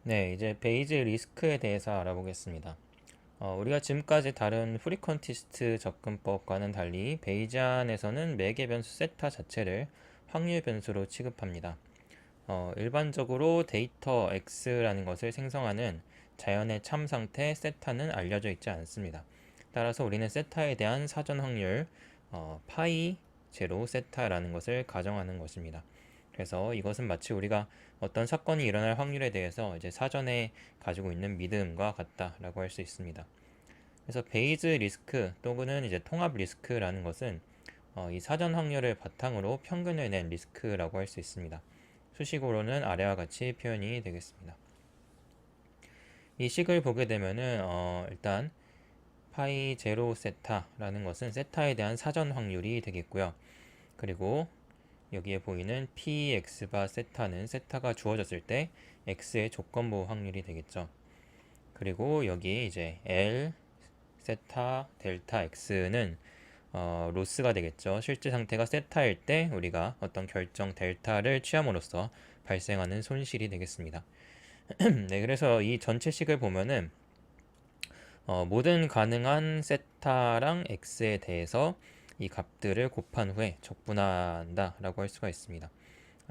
네, 이제 베이즈 리스크에 대해서 알아보겠습니다. 우리가 지금까지 다룬 프리퀀티스트 접근법과는 달리 베이지안에서는 매개 변수 세타 자체를 확률 변수로 취급합니다. 일반적으로 데이터 x라는 것을 생성하는 자연의 참 상태 세타는 알려져 있지 않습니다. 따라서 우리는 세타에 대한 사전 확률 파이 제로 세타라는 것을 가정하는 것입니다. 그래서 이것은 마치 우리가 어떤 사건이 일어날 확률에 대해서 이제 사전에 가지고 있는 믿음과 같다라고 할 수 있습니다. 그래서 베이즈 리스크 또는 이제 통합 리스크라는 것은 이 사전 확률을 바탕으로 평균을 낸 리스크라고 할 수 있습니다. 수식어로는 아래와 같이 표현이 되겠습니다. 이 식을 보게 되면은 일단 파이 제로 세타라는 것은 세타에 대한 사전 확률이 되겠고요. 그리고 여기에 보이는 px바 세타는 세타가 주어졌을 때 x의 조건부 확률이 되겠죠. 그리고 여기 이제 l 세타 델타 x는 로스가 되겠죠. 실제 상태가 세타일 때 우리가 어떤 결정 델타를 취함으로써 발생하는 손실이 되겠습니다. 네, 그래서 이 전체식을 보면은 모든 가능한 세타랑 x에 대해서 이 값들을 곱한 후에 적분한다 라고 할 수가 있습니다.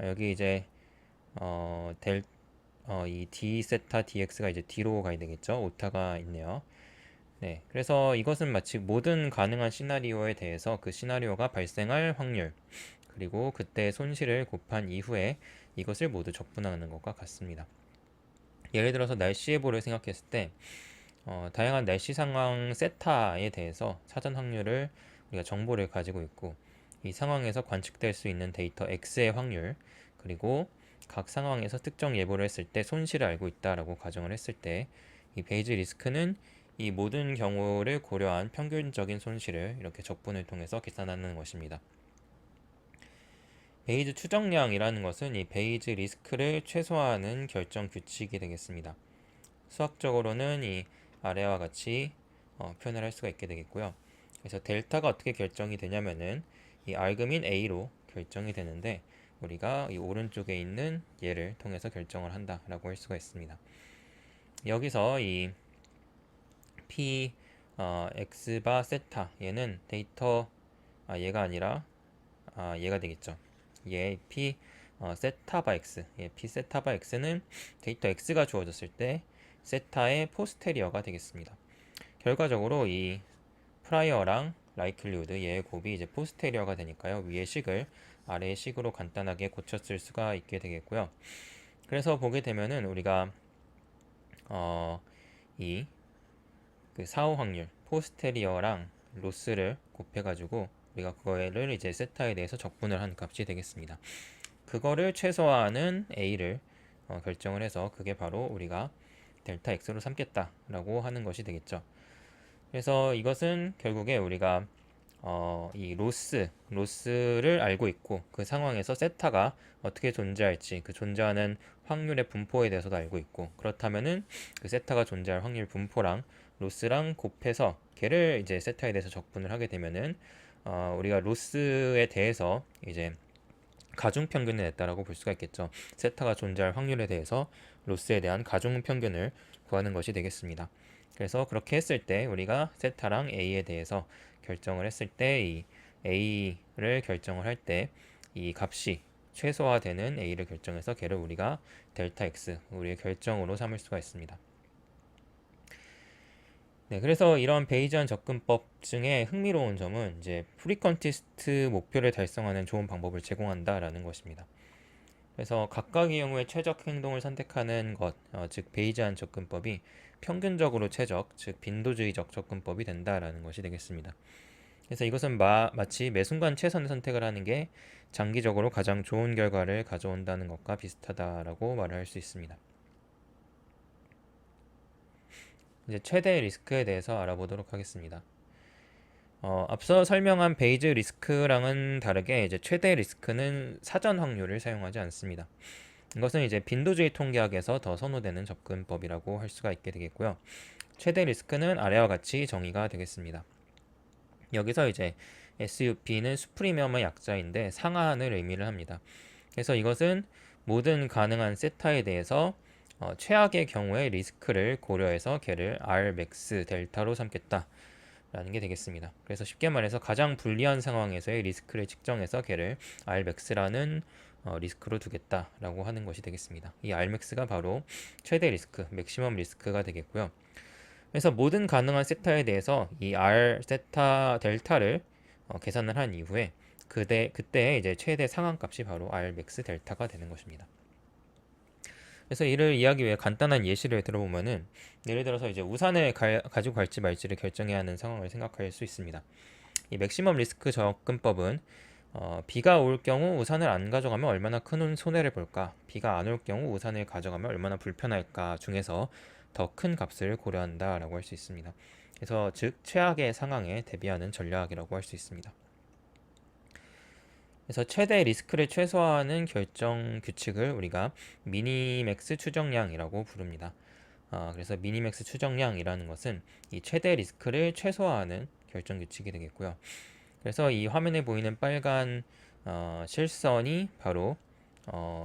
여기 이제 이 d 세타 dx가 이제 d로 가야 되겠죠. 오타가 있네요. 네, 그래서 이것은 마치 모든 가능한 시나리오에 대해서 그 시나리오가 발생할 확률 그리고 그때의 손실을 곱한 이후에 이것을 모두 적분하는 것과 같습니다. 예를 들어서 날씨 예보를 생각했을 때 다양한 날씨 상황 세타에 대해서 사전 확률을 우리가 정보를 가지고 있고 이 상황에서 관측될 수 있는 데이터 X의 확률 그리고 각 상황에서 특정 예보를 했을 때 손실을 알고 있다라고 가정을 했을 때 이 베이즈 리스크는 이 모든 경우를 고려한 평균적인 손실을 이렇게 적분을 통해서 계산하는 것입니다. 베이즈 추정량이라는 것은 이 베이즈 리스크를 최소화하는 결정 규칙이 되겠습니다. 수학적으로는 이 아래와 같이 표현을 할 수가 있게 되겠고요. 그래서 델타가 어떻게 결정이 되냐면은 이 알금인 A로 결정이 되는데 우리가 이 오른쪽에 있는 얘를 통해서 결정을 한다라고 할 수가 있습니다. 여기서 이 P X바 세타 얘는 데이터 얘가 아니라 얘가 되겠죠. 얘 P 세타바 X P 세타바 X는 데이터 X가 주어졌을 때 세타의 포스테리어가 되겠습니다. 결과적으로 이 프라이어랑 라이클리우드 얘의 곱이 이제 포스테리어가 되니까요. 위의 식을 아래의 식으로 간단하게 고쳤을 수가 있게 되겠고요. 그래서 보게 되면은 우리가 이 그 사후 확률 포스테리어랑 로스를 곱해가지고 우리가 그거를 이제 세타에 대해서 적분을 한 값이 되겠습니다. 그거를 최소화하는 A를 결정을 해서 그게 바로 우리가 델타 X로 삼겠다라고 하는 것이 되겠죠. 그래서 이것은 결국에 우리가 이 로스를 알고 있고 그 상황에서 세타가 어떻게 존재할지 그 존재하는 확률의 분포에 대해서도 알고 있고 그렇다면은 그 세타가 존재할 확률 분포랑 로스랑 곱해서 걔를 이제 세타에 대해서 적분을 하게 되면은 우리가 로스에 대해서 이제 가중 평균을 냈다라고 볼 수가 있겠죠. 세타가 존재할 확률에 대해서 로스에 대한 가중 평균을 구하는 것이 되겠습니다. 그래서 그렇게 했을 때 우리가 세타랑 A에 대해서 결정을 했을 때 이 A를 결정을 할 때 이 값이 최소화되는 A를 결정해서 걔를 우리가 델타 X 우리의 결정으로 삼을 수가 있습니다. 네, 그래서 이런 베이지안 접근법 중에 흥미로운 점은 이제 프리컨티스트 목표를 달성하는 좋은 방법을 제공한다라는 것입니다. 그래서 각각의 경우에 최적 행동을 선택하는 것, 즉 베이지안 접근법이 평균적으로 최적, 즉 빈도주의적 접근법이 된다라는 것이 되겠습니다. 그래서 이것은 마치 매 순간 최선의 선택을 하는 게 장기적으로 가장 좋은 결과를 가져온다는 것과 비슷하다라고 말을 할 수 있습니다. 이제 최대 리스크에 대해서 알아보도록 하겠습니다. 앞서 설명한 베이즈 리스크랑은 다르게 이제 최대 리스크는 사전 확률을 사용하지 않습니다. 이것은 이제 빈도주의 통계학에서 더 선호되는 접근법이라고 할 수가 있게 되겠고요. 최대 리스크는 아래와 같이 정의가 되겠습니다. 여기서 이제 SUP는 수프리미엄의 약자인데 상하한을 의미를 합니다. 그래서 이것은 모든 가능한 세타에 대해서 최악의 경우의 리스크를 고려해서 걔를 Rmax 델타로 삼겠다 라는 게 되겠습니다. 그래서 쉽게 말해서 가장 불리한 상황에서의 리스크를 측정해서 걔를 Rmax라는 리스크로 두겠다라고 하는 것이 되겠습니다. 이 Rmax가 바로 최대 리스크, 맥시멈 리스크가 되겠고요. 그래서 모든 가능한 세타에 대해서 이 R 세타 델타를 계산을 한 이후에 그때 이제 최대 상한값이 바로 Rmax 델타가 되는 것입니다. 그래서 이를 이해하기 위해 간단한 예시를 들어보면은 예를 들어서 이제 우산을 가지고 갈지 말지를 결정해야 하는 상황을 생각할 수 있습니다. 이 맥시멈 리스크 접근법은 비가 올 경우 우산을 안 가져가면 얼마나 큰 손해를 볼까, 비가 안 올 경우 우산을 가져가면 얼마나 불편할까 중에서 더 큰 값을 고려한다라고 할 수 있습니다. 그래서 즉 최악의 상황에 대비하는 전략이라고 할 수 있습니다. 그래서 최대 리스크를 최소화하는 결정 규칙을 우리가 미니맥스 추정량이라고 부릅니다. 그래서 미니맥스 추정량이라는 것은 이 최대 리스크를 최소화하는 결정 규칙이 되겠고요. 그래서 이 화면에 보이는 빨간 실선이 바로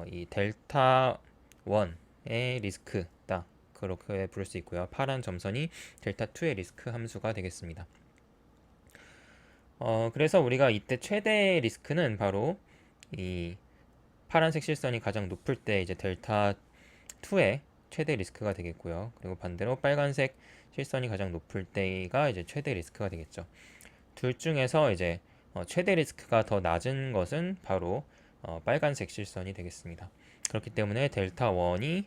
이 델타 1의 리스크다. 그렇게 부를 수 있고요. 파란 점선이 델타 2의 리스크 함수가 되겠습니다. 그래서 우리가 이때 최대 리스크는 바로 이 파란색 실선이 가장 높을 때 이제 델타 2의 최대 리스크가 되겠고요. 그리고 반대로 빨간색 실선이 가장 높을 때가 이제 최대 리스크가 되겠죠. 둘 중에서 이제 최대 리스크가 더 낮은 것은 바로 빨간색 실선이 되겠습니다. 그렇기 때문에 델타 1이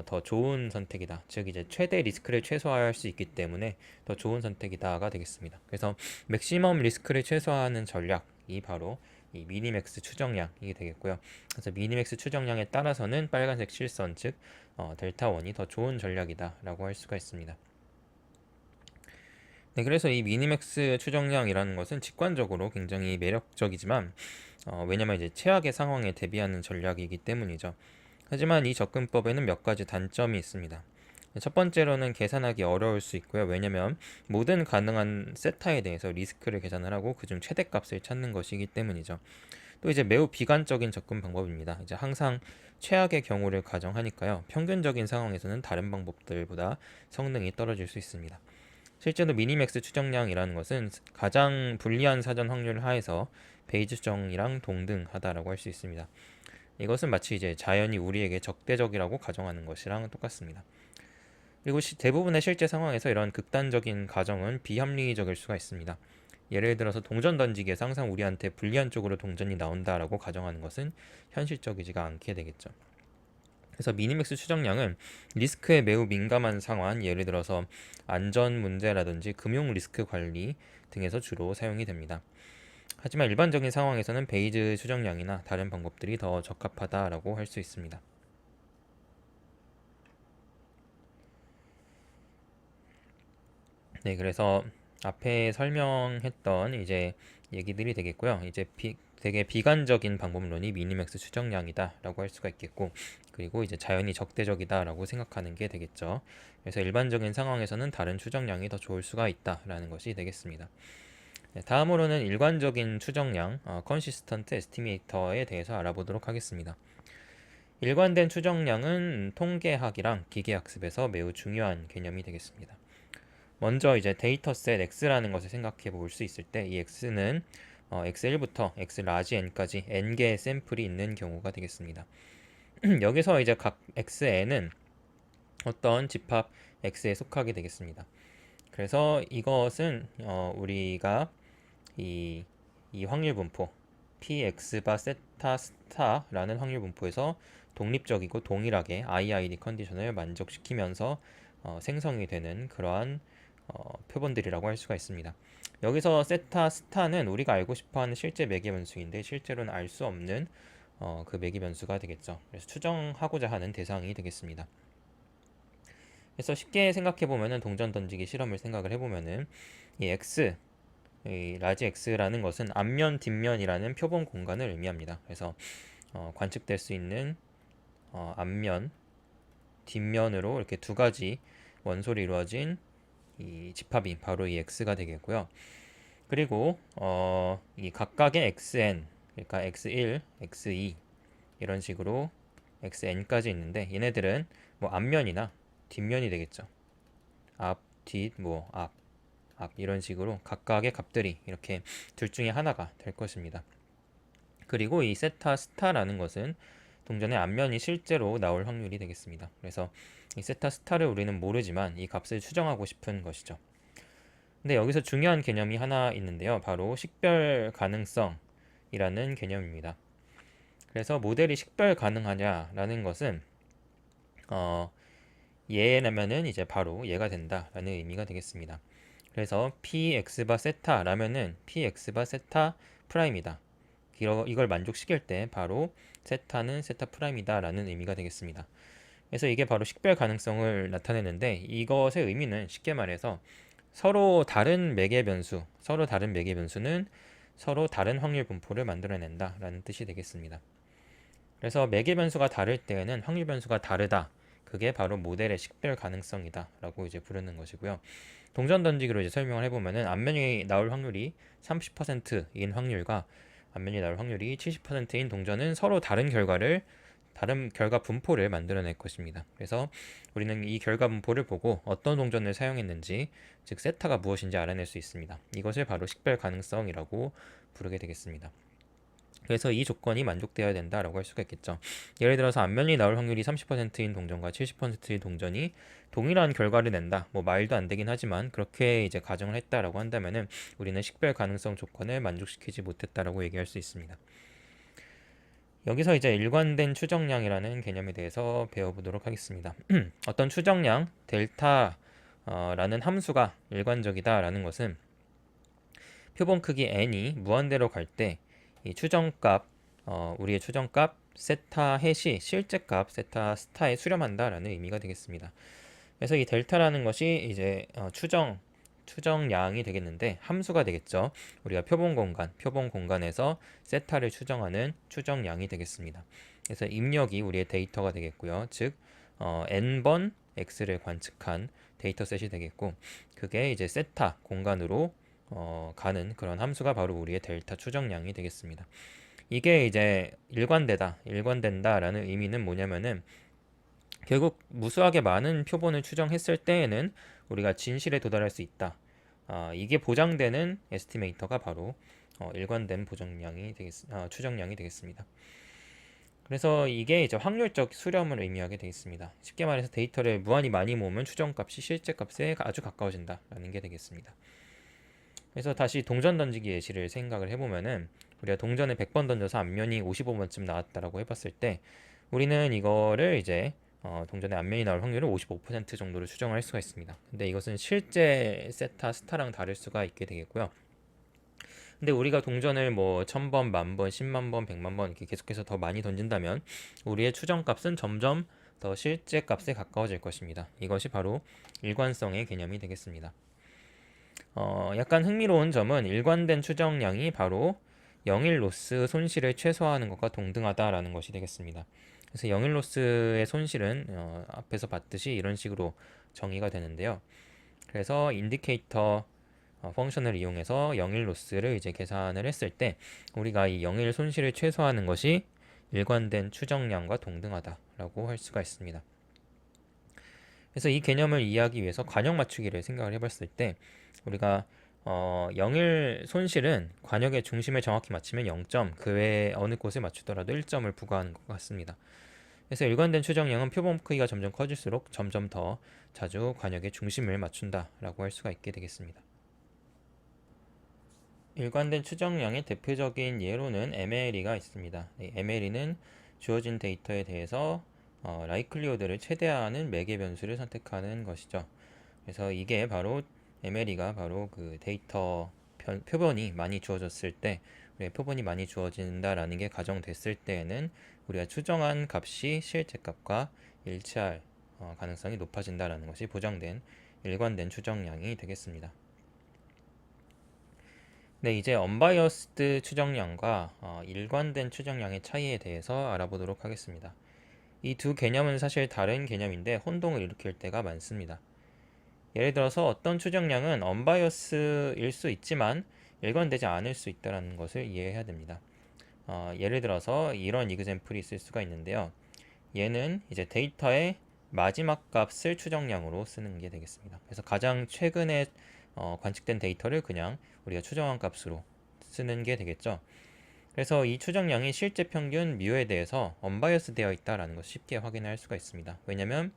더 좋은 선택이다. 즉 이제 최대 리스크를 최소화할 수 있기 때문에 더 좋은 선택이다가 되겠습니다. 그래서 맥시멈 리스크를 최소화하는 전략이 바로 이 미니맥스 추정량이 되겠고요. 그래서 미니맥스 추정량에 따라서는 빨간색 실선 즉 델타 1이 더 좋은 전략이다라고 할 수가 있습니다. 네, 그래서 이 미니맥스 추정량이라는 것은 직관적으로 굉장히 매력적이지만 왜냐면 이제 최악의 상황에 대비하는 전략이기 때문이죠. 하지만 이 접근법에는 몇 가지 단점이 있습니다. 첫 번째로는 계산하기 어려울 수 있고요. 왜냐면 모든 가능한 세타에 대해서 리스크를 계산을 하고 그중 최대값을 찾는 것이기 때문이죠. 또 이제 매우 비관적인 접근 방법입니다. 이제 항상 최악의 경우를 가정하니까요. 평균적인 상황에서는 다른 방법들보다 성능이 떨어질 수 있습니다. 실제로 미니맥스 추정량이라는 것은 가장 불리한 사전 확률 하에서 베이즈 추정이랑 동등하다라고 할 수 있습니다. 이것은 마치 이제 자연이 우리에게 적대적이라고 가정하는 것이랑 똑같습니다. 그리고 대부분의 실제 상황에서 이런 극단적인 가정은 비합리적일 수가 있습니다. 예를 들어서 동전 던지기에서 항상 우리한테 불리한 쪽으로 동전이 나온다라고 가정하는 것은 현실적이지가 않게 되겠죠. 그래서 미니맥스 추정량은 리스크에 매우 민감한 상황, 예를 들어서 안전 문제라든지 금융 리스크 관리 등에서 주로 사용이 됩니다. 하지만 일반적인 상황에서는 베이즈 추정량이나 다른 방법들이 더 적합하다라고 할 수 있습니다. 네, 그래서 앞에 설명했던 이제 얘기들이 되겠고요. 이제 되게 비관적인 방법론이 미니맥스 추정량이다라고 할 수가 있겠고, 그리고 이제 자연이 적대적이다라고 생각하는 게 되겠죠. 그래서 일반적인 상황에서는 다른 추정량이 더 좋을 수가 있다라는 것이 되겠습니다. 네, 다음으로는 일관적인 추정량, Consistent Estimator에 대해서 알아보도록 하겠습니다. 일관된 추정량은 통계학이랑 기계학습에서 매우 중요한 개념이 되겠습니다. 먼저 이제 데이터셋 X라는 것을 생각해 볼 수 있을 때 이 X는 X1부터 X 라지 N까지 N개의 샘플이 있는 경우가 되겠습니다. 여기서 이제 각 XN은 어떤 집합 X에 속하게 되겠습니다. 그래서 이것은 우리가 이 확률 분포 px 바 세타 스타라는 확률 분포에서 독립적이고 동일하게 IID 컨디션을 만족시키면서 생성이 되는 그러한 표본들이라고 할 수가 있습니다. 여기서 세타 스타는 우리가 알고 싶어하는 실제 매개 변수인데 실제로는 알 수 없는 그 매개 변수가 되겠죠. 그래서 추정하고자 하는 대상이 되겠습니다. 그래서 쉽게 생각해 보면은 동전 던지기 실험을 생각을 해보면은 이 x 이 라지 x라는 것은 앞면, 뒷면이라는 표본 공간을 의미합니다. 그래서 관측될 수 있는 앞면, 뒷면으로 이렇게 두 가지 원소로 이루어진 이 집합이 바로 이 x가 되겠고요. 그리고 이 각각의 xn, 그러니까 x1, x2 이런 식으로 xn까지 있는데 얘네들은 뭐 앞면이나 뒷면이 되겠죠. 앞, 뒷, 뭐 앞 이런 식으로 각각의 값들이 이렇게 둘 중에 하나가 될 것입니다. 그리고 이 세타 스타라는 것은 동전의 앞면이 실제로 나올 확률이 되겠습니다. 그래서 이 세타 스타를 우리는 모르지만 이 값을 추정하고 싶은 것이죠. 근데 여기서 중요한 개념이 하나 있는데요. 바로 식별 가능성이라는 개념입니다. 그래서 모델이 식별 가능하냐라는 것은 얘라면은 이제 바로 얘가 된다라는 의미가 되겠습니다. 그래서 px바 세타라면은 px바 세타 프라임이다. 이걸 만족시킬 때 바로 세타는 세타 프라임이다 라는 의미가 되겠습니다. 그래서 이게 바로 식별 가능성을 나타내는데 이것의 의미는 쉽게 말해서 서로 다른 매개 변수는 서로 다른 확률 분포를 만들어낸다 라는 뜻이 되겠습니다. 그래서 매개 변수가 다를 때에는 확률 변수가 다르다. 그게 바로 모델의 식별 가능성이다 라고 이제 부르는 것이고요. 동전 던지기로 이제 설명을 해보면은 앞면이 나올 확률이 30%인 확률과 앞면이 나올 확률이 70%인 동전은 서로 다른 결과 분포를 만들어낼 것입니다. 그래서 우리는 이 결과 분포를 보고 어떤 동전을 사용했는지, 즉 세타가 무엇인지 알아낼 수 있습니다. 이것을 바로 식별 가능성이라고 부르게 되겠습니다. 그래서 이 조건이 만족되어야 된다라고 할 수가 있겠죠. 예를 들어서 앞면이 나올 확률이 30%인 동전과 70%인 동전이 동일한 결과를 낸다. 뭐 말도 안 되긴 하지만 그렇게 이제 가정을 했다라고 한다면은 우리는 식별 가능성 조건을 만족시키지 못했다라고 얘기할 수 있습니다. 여기서 이제 일관된 추정량이라는 개념에 대해서 배워보도록 하겠습니다. 어떤 추정량 델타라는 함수가 일관적이다라는 것은 표본 크기 n이 무한대로 갈 때 이 추정값, 우리의 추정값 세타 햇이 실제값 세타 스타에 수렴한다라는 의미가 되겠습니다. 그래서 이 델타라는 것이 이제 추정량이 되겠는데 함수가 되겠죠. 우리가 표본 공간에서 세타를 추정하는 추정량이 되겠습니다. 그래서 입력이 우리의 데이터가 되겠고요. 즉 n번 x를 관측한 데이터셋이 되겠고 그게 이제 세타 공간으로 가는 그런 함수가 바로 우리의 델타 추정량이 되겠습니다. 이게 이제 일관된다라는 의미는 뭐냐면은 결국 무수하게 많은 표본을 추정했을 때에는 우리가 진실에 도달할 수 있다. 이게 보장되는 에스티메이터가 바로 일관된 추정량이 되겠습니다. 그래서 이게 이제 확률적 수렴을 의미하게 되겠습니다. 쉽게 말해서 데이터를 무한히 많이 모으면 추정값이 실제값에 아주 가까워진다라는 게 되겠습니다. 그래서 다시 동전 던지기 예시를 생각을 해보면은 우리가 동전을 100번 던져서 앞면이 55번쯤 나왔다라고 해봤을 때 우리는 이거를 이제 동전의 앞면이 나올 확률을 55% 정도로 추정할 수가 있습니다. 근데 이것은 실제 세타 스타랑 다를 수가 있게 되겠고요. 근데 우리가 동전을 뭐 1000번, 10,000번, 10만 번, 100만 번 이렇게 계속해서 더 많이 던진다면 우리의 추정값은 점점 더 실제 값에 가까워질 것입니다. 이것이 바로 일관성의 개념이 되겠습니다. 약간 흥미로운 점은 일관된 추정량이 바로 영일 로스 손실을 최소화하는 것과 동등하다라는 것이 되겠습니다. 그래서 영일 로스의 손실은 앞에서 봤듯이 이런 식으로 정의가 되는데요. 그래서 인디케이터 펑션을 이용해서 영일 로스를 이제 계산을 했을 때 우리가 이 영일 손실을 최소화하는 것이 일관된 추정량과 동등하다라고 할 수가 있습니다. 그래서 이 개념을 이해하기 위해서 관역 맞추기를 생각을 해봤을 때 우리가 영일 손실은 관역의 중심을 정확히 맞추면 0점, 그 외에 어느 곳에 맞추더라도 1점을 부과하는 것 같습니다. 그래서 일관된 추정량은 표본 크기가 점점 커질수록 점점 더 자주 관역의 중심을 맞춘다라고 할 수가 있게 되겠습니다. 일관된 추정량의 대표적인 예로는 MLE가 있습니다. MLE는 주어진 데이터에 대해서 라이클리오드를 최대화하는 매개 변수를 선택하는 것이죠. 그래서 이게 바로 MLE가 바로 그 데이터 표본이 많이 주어졌을 때 표본이 많이 주어진다라는 게 가정됐을 때에는 우리가 추정한 값이 실제 값과 일치할 가능성이 높아진다라는 것이 보장된 일관된 추정량이 되겠습니다. 네, 이제 언바이어스드 추정량과 일관된 추정량의 차이에 대해서 알아보도록 하겠습니다. 이 두 개념은 사실 다른 개념인데 혼동을 일으킬 때가 많습니다. 예를 들어서 어떤 추정량은 언바이어스일 수 있지만 일관되지 않을 수 있다는 것을 이해해야 됩니다. 예를 들어서 이런 이그젬플이 있을 수가 있는데요. 얘는 이제 데이터의 마지막 값을 추정량으로 쓰는 게 되겠습니다. 그래서 가장 최근에 관측된 데이터를 그냥 우리가 추정한 값으로 쓰는 게 되겠죠. 그래서 이 추정량이 실제 평균 뮤에 대해서 언바이어스 되어 있다라는 것을 쉽게 확인할 수가 있습니다. 왜냐하면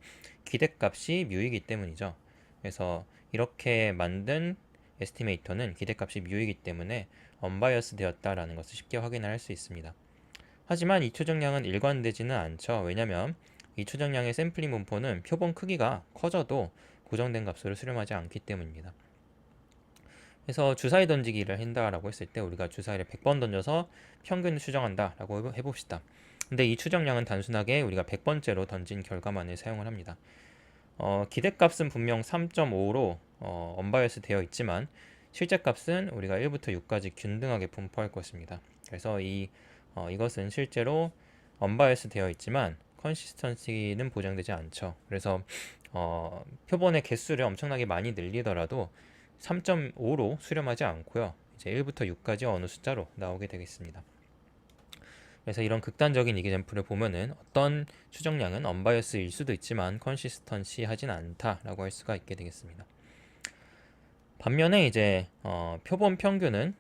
기대값이 뮤이기 때문이죠. 그래서 이렇게 만든 에스티메이터는 기대값이 뮤이기 때문에 언바이어스 되었다라는 것을 쉽게 확인할 수 있습니다. 하지만 이 추정량은 일관되지는 않죠. 왜냐하면 이 추정량의 샘플링 분포는 표본 크기가 커져도 고정된 값으로 수렴하지 않기 때문입니다. 그래서 주사위 던지기를 한다라고 했을 때 우리가 주사위를 100번 던져서 평균을 추정한다라고 해봅시다. 근데 이 추정량은 단순하게 우리가 100번째로 던진 결과만을 사용을 합니다. 기대값은 분명 3.5로 언바이어스 되어 있지만 실제 값은 우리가 1부터 6까지 균등하게 분포할 것입니다. 그래서 이것은 실제로 언바이어스 되어 있지만 컨시스턴시는 보장되지 않죠. 그래서 표본의 개수를 엄청나게 많이 늘리더라도 3.5로 수렴하지 않고요. 이제 1부터 6까지 어느 숫자로 나오게 되겠습니다. 그래서 이런 극단적인 이그젬플을 보면은 어떤 추정량은 언바이어스일 수도 있지만 컨시스턴시 하진 않다라고 할 수가 있게 되겠습니다. 반면에 이제 표본 평균은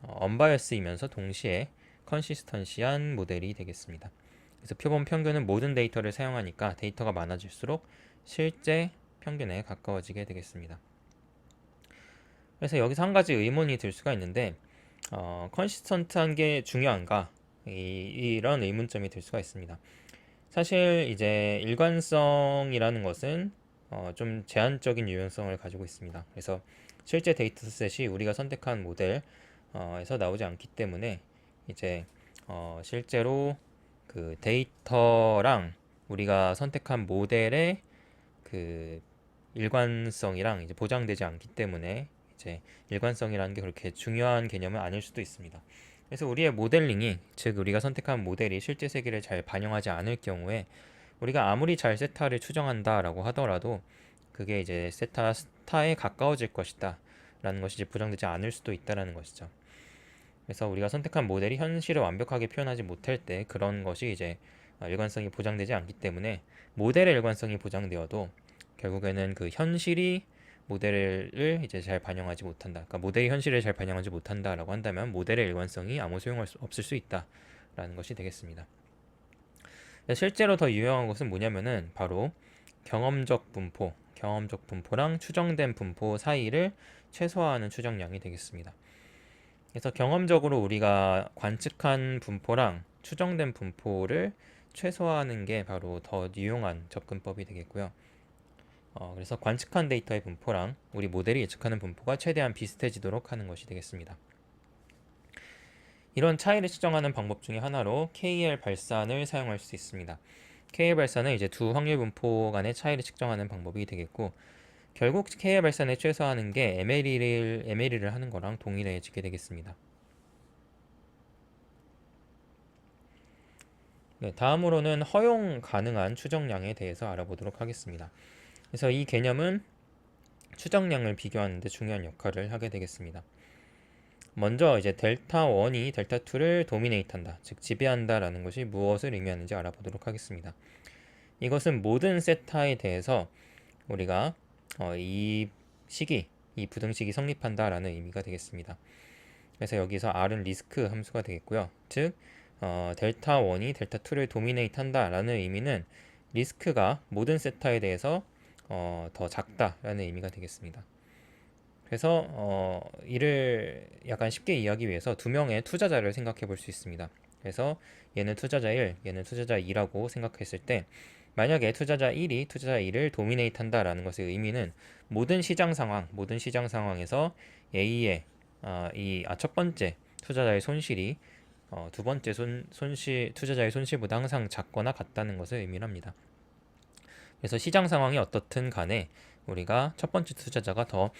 언바이어스이면서 동시에 컨시스턴시한 모델이 되겠습니다. 그래서 표본 평균은 모든 데이터를 사용하니까 데이터가 많아질수록 실제 평균에 가까워지게 되겠습니다. 그래서 여기서 한 가지 의문이 들 수가 있는데 컨시스턴트한 게 중요한가? 이런 의문점이 들 수가 있습니다. 사실 이제 일관성이라는 것은 좀 제한적인 유연성을 가지고 있습니다. 그래서 실제 데이터셋이 우리가 선택한 모델에서 나오지 않기 때문에 이제 실제로 그 데이터랑 우리가 선택한 모델의 그 일관성이랑 이제 보장되지 않기 때문에 이제 일관성이라는 게 그렇게 중요한 개념은 아닐 수도 있습니다. 그래서 우리의 모델링이, 즉 우리가 선택한 모델이 실제 세계를 잘 반영하지 않을 경우에 우리가 아무리 잘 세타를 추정한다라고 하더라도 그게 이제 세타 스타에 가까워질 것이다 라는 것이 이제 보장되지 않을 수도 있다라는 것이죠. 그래서 우리가 선택한 모델이 현실을 완벽하게 표현하지 못할 때 그런 것이 이제 일관성이 보장되지 않기 때문에 모델의 일관성이 보장되어도 결국에는 그 현실이 모델을 이제 잘 반영하지 못한다. 그러니까 모델이 현실을 잘 반영하지 못한다라고 한다면 모델의 일관성이 아무 없을 수 있다라는 것이 되겠습니다. 실제로 더 유용한 것은 뭐냐면은 바로 경험적 분포랑 추정된 분포 사이를 최소화하는 추정량이 되겠습니다. 그래서 경험적으로 우리가 관측한 분포랑 추정된 분포를 최소화하는 게 바로 더 유용한 접근법이 되겠고요. 그래서 관측한 데이터의 분포랑 우리 모델이 예측하는 분포가 최대한 비슷해지도록 하는 것이 되겠습니다. 이런 차이를 측정하는 방법 중에 하나로 KL 발산을 사용할 수 있습니다. KL 발산은 이제 두 확률 분포 간의 차이를 측정하는 방법이 되겠고, 결국 KL 발산을 최소화하는 게 MLE를 하는 거랑 동일해지게 되겠습니다. 네, 다음으로는 허용 가능한 추정량에 대해서 알아보도록 하겠습니다. 그래서 이 개념은 추정량을 비교하는 데 중요한 역할을 하게 되겠습니다. 먼저 이제 델타 1이 델타 2를 도미네이트한다, 즉 지배한다라는 것이 무엇을 의미하는지 알아보도록 하겠습니다. 이것은 모든 세타에 대해서 우리가 이 부등식이 성립한다라는 의미가 되겠습니다. 그래서 여기서 R은 리스크 함수가 되겠고요. 즉 델타 1이 델타 2를 도미네이트한다라는 의미는 리스크가 모든 세타에 대해서 더 작다라는 의미가 되겠습니다. 그래서 이를 약간 쉽게 이해하기 위해서 두 명의 투자자를 생각해 볼 수 있습니다. 그래서 얘는 투자자 1, 얘는 투자자 2라고 생각했을 때 만약에 투자자 1이 투자자 2를 도미네이트 한다라는 것의 의미는 모든 시장 상황에서 A의 첫 번째 투자자의 손실이 두 번째 투자자의 손실보다 항상 작거나 같다는 것을 의미합니다. 그래서 시장 상황이 어떻든 간에 우리가 첫 번째 투자자가 더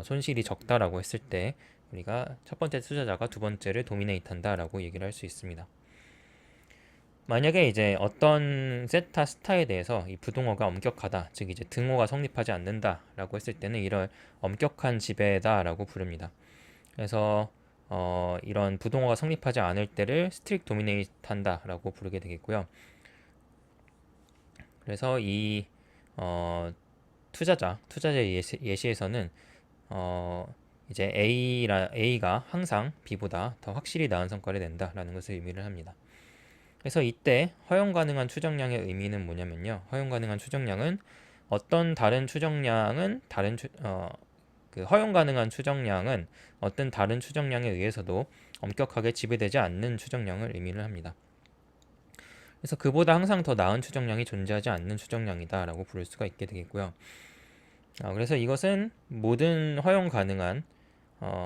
손실이 적다라고 했을 때 우리가 첫 번째 투자자가 두 번째를 도미네이트 한다라고 얘기를 할 수 있습니다. 만약에 이제 어떤 세타 스타에 대해서 이 부동어가 엄격하다, 즉 이제 등호가 성립하지 않는다라고 했을 때는 이를 엄격한 지배다라고 부릅니다. 그래서 이런 부동어가 성립하지 않을 때를 strict dominate 한다라고 부르게 되겠고요. 그래서 이 투자자 예시에서는 이제 A가 항상 B보다 더 확실히 나은 성과를 낸다라는 것을 의미를 합니다. 그래서 이때 허용 가능한 추정량의 의미는 뭐냐면요. 허용 가능한 추정량은 어떤 다른 추정량은 그 허용 가능한 추정량은 어떤 다른 추정량에 의해서도 엄격하게 지배되지 않는 추정량을 의미를 합니다. 그래서 그보다 항상 더 나은 추정량이 존재하지 않는 추정량이다라고 부를 수가 있게 되겠고요. 그래서 이것은 모든 허용 가능한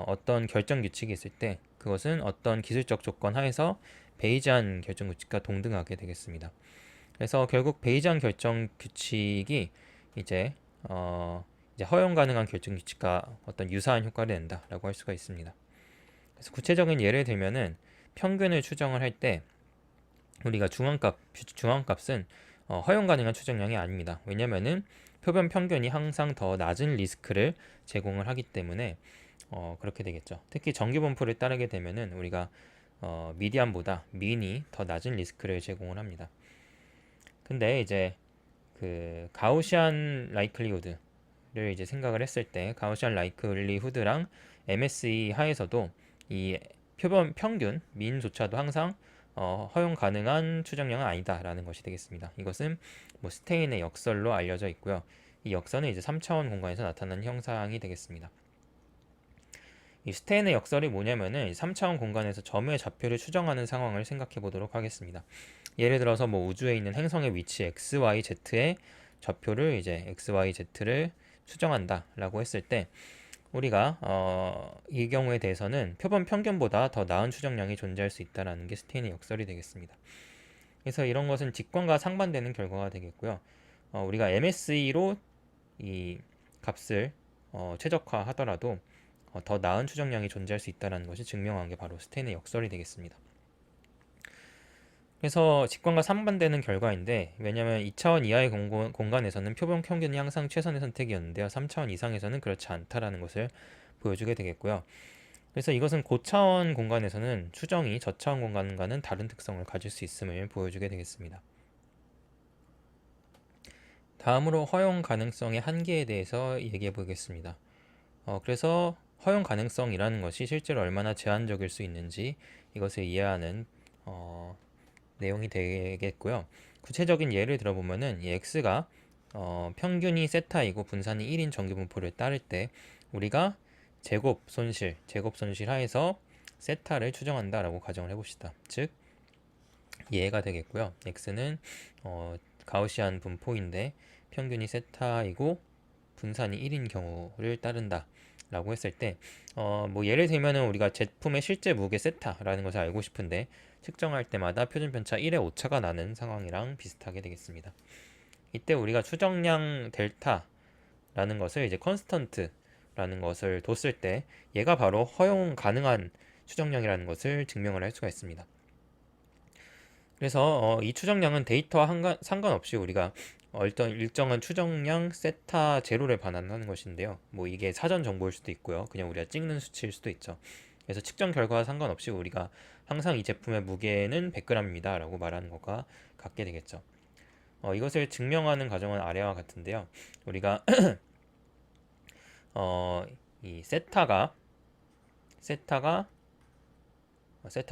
어떤 결정 규칙이 있을 때 그것은 어떤 기술적 조건 하에서 베이지안 결정 규칙과 동등하게 되겠습니다. 그래서 결국 베이지안 결정 규칙이 이제 허용 가능한 결정 규칙과 어떤 유사한 효과를 낸다라고 할 수가 있습니다. 그래서 구체적인 예를 들면은 평균을 추정을 할 때 우리가 중앙값은 허용 가능한 추정량이 아닙니다. 왜냐면은 표본 평균이 항상 더 낮은 리스크를 제공을 하기 때문에 그렇게 되겠죠. 특히 정규 분포를 따르게 되면은 우리가 미디안보다 민이 더 낮은 리스크를 제공을 합니다. 근데 이제 그 가우시안 라이클리후드를 이제 생각을 했을 때 가우시안 라이클리후드랑 MSE 하에서도 이 표본 평균 민조차도 항상 허용 가능한 추정량은 아니다라는 것이 되겠습니다. 이것은 뭐 스테인의 역설로 알려져 있고요. 이 역설은 이제 3차원 공간에서 나타나는 형상이 되겠습니다. 이 스테인의 역설이 뭐냐면은 3차원 공간에서 점의 좌표를 추정하는 상황을 생각해 보도록 하겠습니다. 예를 들어서 뭐 우주에 있는 행성의 위치 x, y, z의 좌표를 이제 x, y, z를 추정한다라고 했을 때 우리가 이 경우에 대해서는 표본 평균보다 더 나은 추정량이 존재할 수 있다는 게 스테인의 역설이 되겠습니다. 그래서 이런 것은 직관과 상반되는 결과가 되겠고요. 우리가 MSE로 이 값을 최적화하더라도 더 나은 추정량이 존재할 수 있다는 것이 증명한 게 바로 스테인의 역설이 되겠습니다. 그래서 직관과 상반되는 결과인데 왜냐하면 2차원 이하의 공간에서는 표본 평균이 항상 최선의 선택이었는데요. 3차원 이상에서는 그렇지 않다라는 것을 보여주게 되겠고요. 그래서 이것은 고차원 공간에서는 추정이 저차원 공간과는 다른 특성을 가질 수 있음을 보여주게 되겠습니다. 다음으로 허용 가능성의 한계에 대해서 얘기해 보겠습니다. 그래서 허용 가능성이라는 것이 실제로 얼마나 제한적일 수 있는지 이것을 이해하는 내용이 되겠고요. 구체적인 예를 들어보면은 이 x가 평균이 세타이고 분산이 1인 정규분포를 따를 때 우리가 제곱 손실 하에서 세타를 추정한다라고 가정을 해봅시다. 즉 예가 되겠고요. x는 가우시안 분포인데 평균이 세타이고 분산이 1인 경우를 따른다 라고 했을 때 뭐 예를 들면은 우리가 제품의 실제 무게 세타라는 것을 알고 싶은데 측정할 때마다 표준 편차 1의 오차가 나는 상황이랑 비슷하게 되겠습니다. 이때 우리가 추정량 델타라는 것을 이제 컨스턴트라는 것을 뒀을 때 얘가 바로 허용 가능한 추정량이라는 것을 증명을 할 수가 있습니다. 그래서 이 추정량은 데이터와 상관없이 우리가 어떤 일정한 추정량 세타 제로를 반환하는 것인데요. 뭐 이게 사전 정보일 수도 있고요. 그냥 우리가 찍는 수치일 수도 있죠. 그래서 측정 결과와 상관없이 우리가 항상 이 제품의 무게는 100g입니다 라고 말하는 것과 같게 되겠죠. 이것을 증명하는 과정은 아래와 같은데요. 우리가 이 세타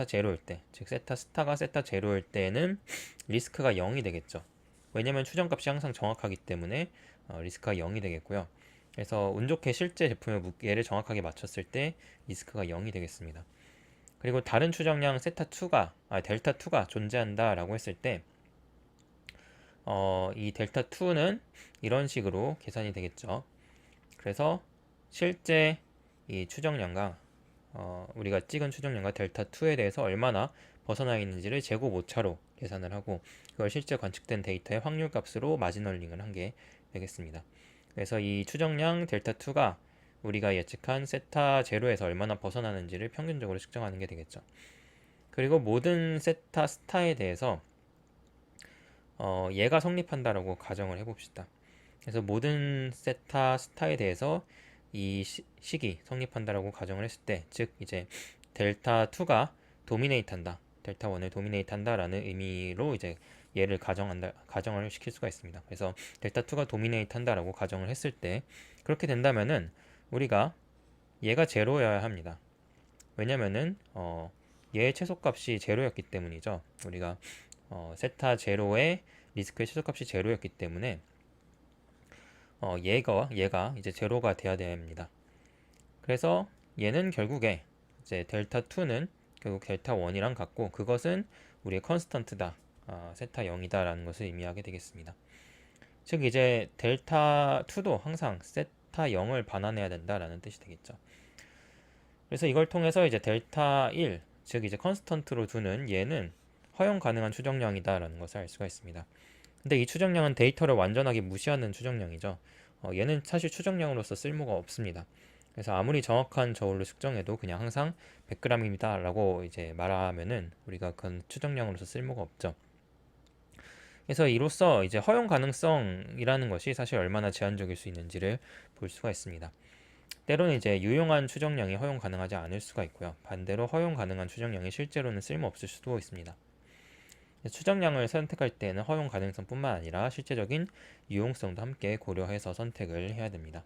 제로일 때, 즉 세타 스타가 세타 제로일 때는 리스크가 0이 되겠죠. 왜냐면 추정값이 항상 정확하기 때문에 리스크가 0이 되겠고요. 그래서 운 좋게 실제 제품의 무게를 정확하게 맞췄을 때 리스크가 0이 되겠습니다. 그리고 다른 추정량 델타 2가 존재한다라고 했을 때 이 델타 2는 이런 식으로 계산이 되겠죠. 그래서 실제 이 추정량과 우리가 찍은 추정량과 델타 2에 대해서 얼마나 벗어나 있는지를 제곱 오차로 계산을 하고 그걸 실제 관측된 데이터의 확률 값으로 마지널링을 한 게 되겠습니다. 그래서 이 추정량 델타 2가 우리가 예측한 세타 제로에서 얼마나 벗어나는지를 평균적으로 측정하는 게 되겠죠. 그리고 모든 세타 스타에 대해서 얘가 성립한다라고 가정을 해봅시다. 그래서 모든 세타 스타에 대해서 이 식이 성립한다라고 가정을 했을 때, 즉 이제 델타 2가 도미네이트 한다. 델타 1을 도미네이트 한다라는 의미로 이제 얘를 가정을 시킬 수가 있습니다. 그래서 델타 2가 도미네이트 한다라고 가정을 했을 때 그렇게 된다면은 우리가 얘가 제로여야 합니다. 왜냐면은 얘의 최소값이 제로였기 때문이죠. 우리가 세타 제로의 리스크의 최소값이 제로였기 때문에 얘가 이제 제로가 돼야 됩니다. 그래서 얘는 결국에 이제 델타 2는 결국 델타 1이랑 같고 그것은 우리의 컨스턴트다. 세타 0이다라는 것을 의미하게 되겠습니다. 즉 이제 델타 2도 항상 세타 0을 반환해야 된다라는 뜻이 되겠죠. 그래서 이걸 통해서 이제 델타 1, 즉 이제 컨스턴트로 두는 얘는 허용 가능한 추정량이다라는 것을 알 수가 있습니다. 근데 이 추정량은 데이터를 완전하게 무시하는 추정량이죠. 얘는 사실 추정량으로서 쓸모가 없습니다. 그래서 아무리 정확한 저울로 측정해도 그냥 항상 100g입니다 라고 이제 말하면은 우리가 그건 추정량으로서 쓸모가 없죠. 그래서 이로써 이제 허용 가능성이라는 것이 사실 얼마나 제한적일 수 있는지를 볼 수가 있습니다. 때로는 이제 유용한 추정량이 허용 가능하지 않을 수가 있고요. 반대로 허용 가능한 추정량이 실제로는 쓸모없을 수도 있습니다. 추정량을 선택할 때는 허용 가능성뿐만 아니라 실제적인 유용성도 함께 고려해서 선택을 해야 됩니다.